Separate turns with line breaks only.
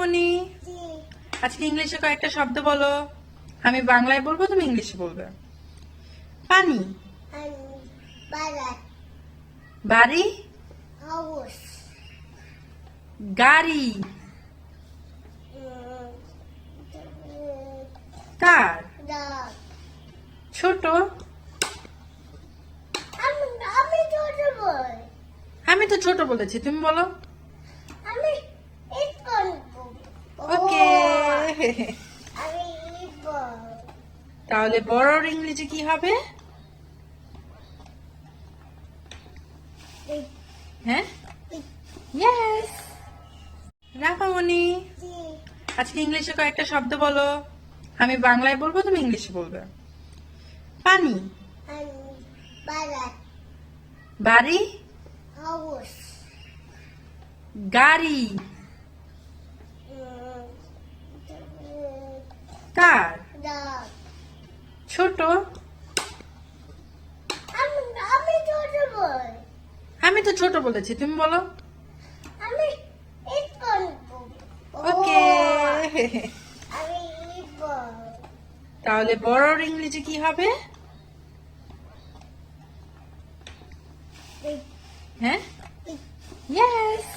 রাফামণি, আজকে ইংলিশে কয়েকটা শব্দ বলো। আমি বাংলায় বলবো, তুমি ইংলিশে বলবে। পানি, বাড়ি, গাড়ি, কার, ছোট। আমি তো ছোট বলেছি, তুমি বলো। ওকে। তাহলে বড়র ইংরেজি কি হবে? হ্যাঁ, ইয়েস। রাফামণি, আজকে ইংলিশে কয়েকটা শব্দ বলো। আমি বাংলায় বলবো, তুমি ইংলিশে বলবে। পানি, বাড়ি, গাড়ি, কার, ছোট। আমি তো ছোট বলেছি, তুমি বলো। ওকে। তাহলে বড়র ইংরেজি কি হবে? হ্যাঁ, ইয়েস।